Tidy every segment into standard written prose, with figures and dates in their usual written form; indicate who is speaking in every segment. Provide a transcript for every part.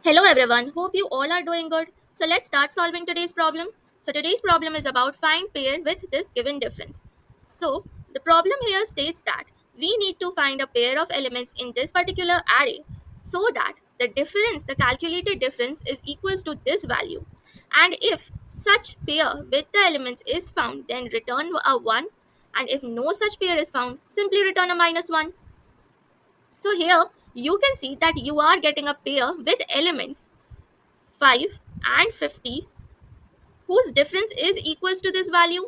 Speaker 1: Hello everyone, hope you all are doing good. So let's start solving today's problem. So today's problem is about find pair with this given difference. So the problem here states that we need to find a pair of elements in this particular array so that the difference, the calculated difference is equals to this value. And if such pair with the elements is found, then return a 1. And if no such pair is found, simply return a -1. So here you can see that you are getting a pair with elements 5 and 50 whose difference is equals to this value.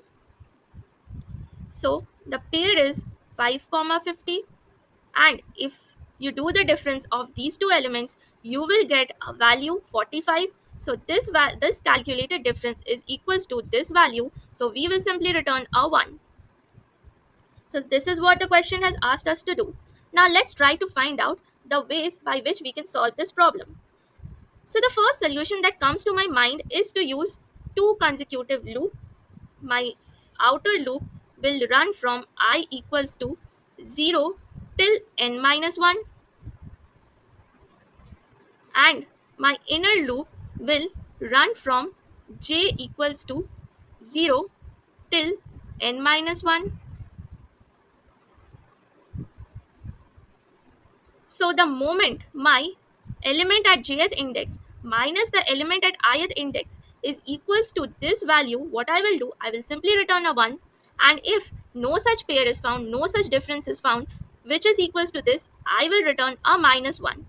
Speaker 1: So the pair is 5 comma 50, and if you do the difference of these two elements you will get a value 45. So this calculated difference is equals to this value, so we will simply return a 1. So this is what the question has asked us to do. Now let's try to find out the ways by which we can solve this problem. So the first solution that comes to my mind is to use two consecutive loops. My outer loop will run from I equals to 0 till n minus 1, and my inner loop will run from j equals to 0 till n minus 1. So the moment my element at jth index minus the element at ith index is equals to this value, what I will do, I will simply return a 1. And if no such pair is found, no such difference is found, which is equals to this, I will return a -1.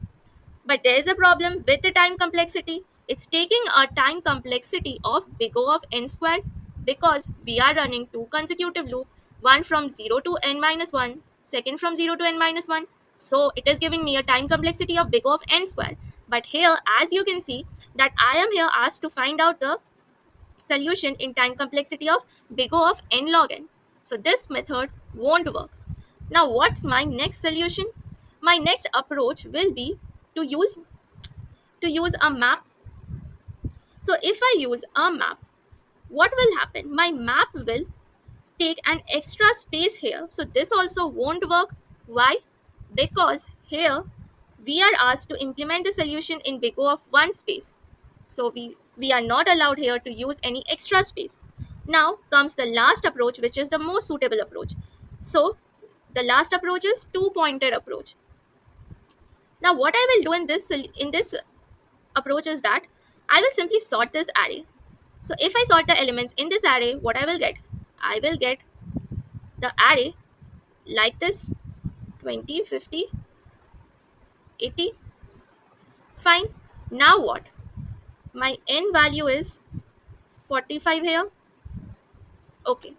Speaker 1: But there is a problem with the time complexity. It's taking a time complexity of big O of n squared because we are running two consecutive loop, one from 0 to n minus 1, second from 0 to n minus 1. So it is giving me a time complexity of big O of n squared. But here, as you can see, that I am here asked to find out the solution in time complexity of big O of n log n. So this method won't work. Now what's my next solution? My next approach will be to use a map. So if I use a map, what will happen? My map will take an extra space here. So this also won't work. Why? Because here we are asked to implement the solution in big O of one space. So we are not allowed here to use any extra space. Now comes the last approach, which is the most suitable approach. So the last approach is two-pointed approach. Now what I will do in this approach is that I will simply sort this array. So if I sort the elements in this array, what I will get? I will get the array like this: 20, 50, 80. Fine. Now what? My n value is 45 here. Okay.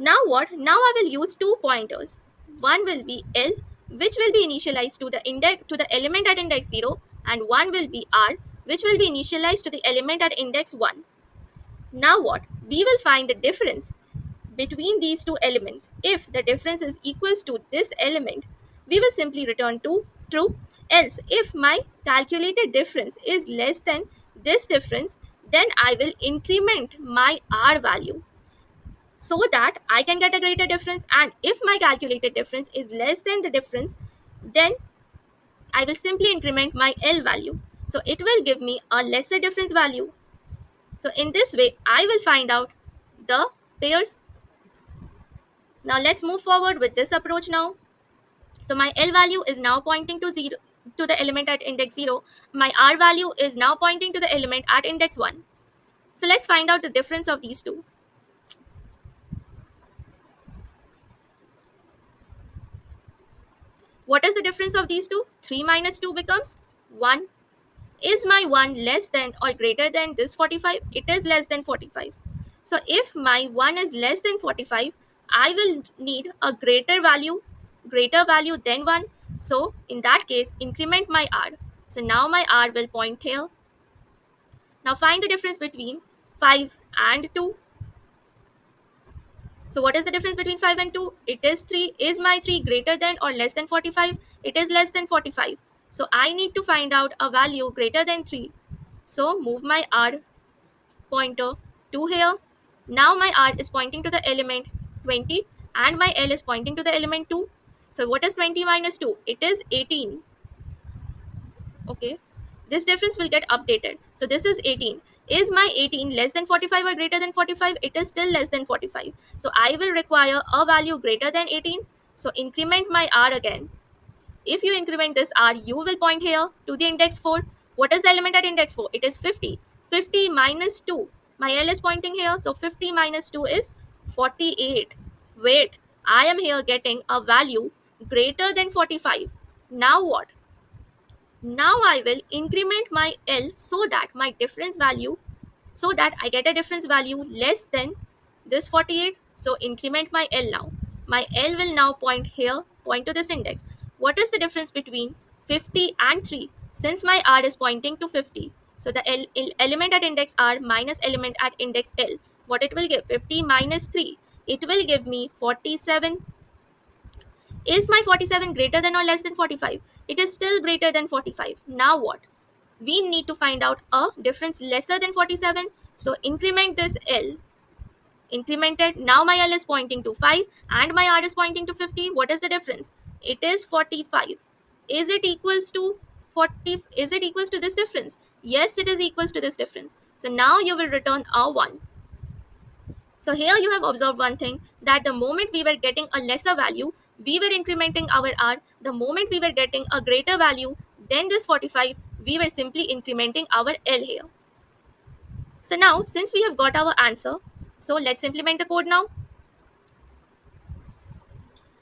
Speaker 1: Now what? Now I will use two pointers. One will be L, which will be initialized to the index to the element at index 0, and one will be R, which will be initialized to the element at index 1. Now what? We will find the difference between these two elements. If the difference is equals to this element, we will simply return to true. Else, if my calculated difference is less than this difference, then I will increment my R value so that I can get a greater difference. And if my calculated difference is less than the difference, then I will simply increment my L value. So it will give me a lesser difference value. So in this way, I will find out the pairs. Now let's move forward with this approach now. So my L value is now pointing to 0 to the element at index 0. My R value is now pointing to the element at index 1. So let's find out the difference of these two. What is the difference of these two? 3 minus 2 becomes 1. Is my 1 less than or greater than this 45? It is less than 45. So if my 1 is less than 45, I will need a greater value than 1. So in that case, increment my R. So now my R will point here. Now find the difference between 5 and 2. So what is the difference between 5 and 2? It is 3. Is my 3 greater than or less than 45? It is less than 45. So I need to find out a value greater than 3. So move my R pointer to here. Now my R is pointing to the element 20 and my L is pointing to the element 2. So what is 20 minus 2? It is 18. Okay. this difference will get updated. So this is 18. Is my 18 less than 45 or greater than 45? It is still less than 45. So I will require a value greater than 18. So increment my r again. If you increment this r, you will point here to the index 4. What is the element at index 4? It is 50. 50 minus 2. My L is pointing here. So 50 minus 2 is 48. Wait, I am here getting a value greater than 45. Now what? Now I will increment my L so that my difference value, so that I get a difference value less than this 48. So increment my L now. My L will now point here, point to this index. What is the difference between 50 and 3? Since my R is pointing to 50, so the element at index R minus element at index L, what it will give? 50 minus 3. It will give me 47. Is my 47 greater than or less than 45? It is still greater than 45. Now what? We need to find out a difference lesser than 47. So increment this L. Incremented. Now my L is pointing to 5 and my R is pointing to 50. What is the difference? It is 45. Is it equals to 40? Is it equals to this difference? Yes, it is equals to this difference. So now you will return a 1. So here you have observed one thing, that the moment we were getting a lesser value, we were incrementing our R. The moment we were getting a greater value than this 45, we were simply incrementing our L here. So now since we have got our answer, so let's implement the code now.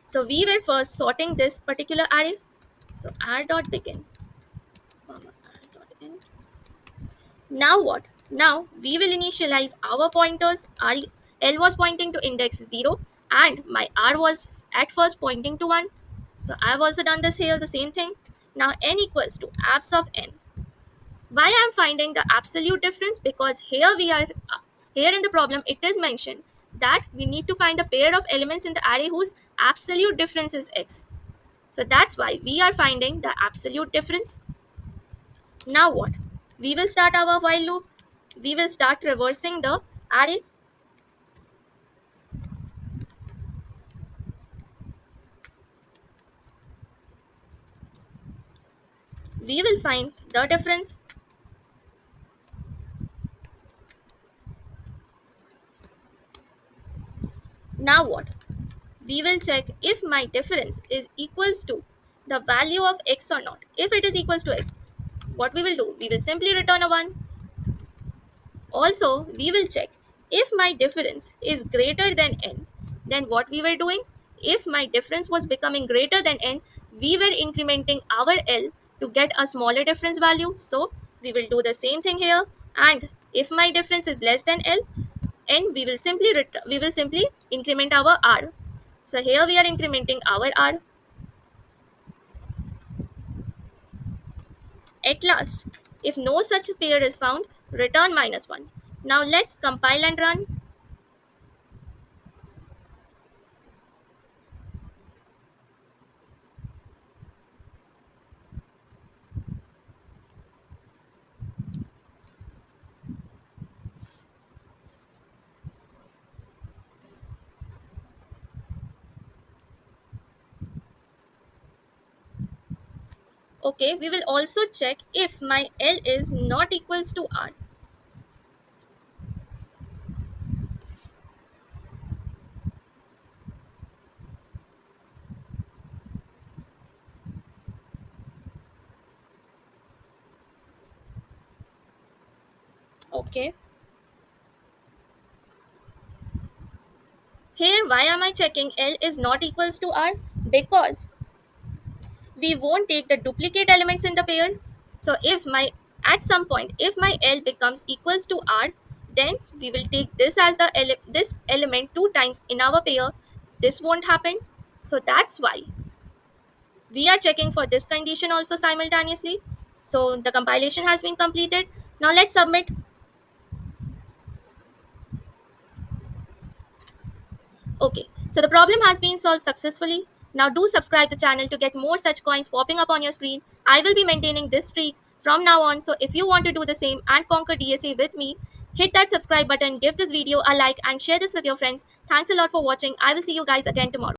Speaker 1: So we were first sorting this particular array. So r dot begin, comma, r dot end. Now what? Now we will initialize our pointers. L was pointing to index 0 and my R was at first pointing to 1. So I've also done this here, the same thing. Now n equals to abs of n. Why I'm finding the absolute difference? Because here we are, here in the problem it is mentioned that we need to find the pair of elements in the array whose absolute difference is x. So that's why we are finding the absolute difference. Now what? We will start our while loop. We will start reversing the array. We will find the difference. Now what? We will check if my difference is equals to the value of x or not. If it is equals to x, what we will do? We will simply return a 1. Also, we will check if my difference is greater than n, then what we were doing? If my difference was becoming greater than n, we were incrementing our L to get a smaller difference value. So we will do the same thing here. And if my difference is less than L, n, we will simply increment our R. So here we are incrementing our R. At last, if no such pair is found, return -1. Now let's compile and run. Okay, we will also check if my L is not equals to R. Okay. Here, why am I checking L is not equals to R? Because we won't take the duplicate elements in the pair. So if my, at some point, if my L becomes equals to R, then we will take this as the this element 2 times in our pair. This won't happen. So that's why we are checking for this condition also simultaneously. So the compilation has been completed. Now let's submit. Okay, so the problem has been solved successfully. Now do subscribe the channel to get more such coins popping up on your screen. I will be maintaining this streak from now on. So if you want to do the same and conquer DSA with me, hit that subscribe button, give this video a like and share this with your friends. Thanks a lot for watching. I will see you guys again tomorrow.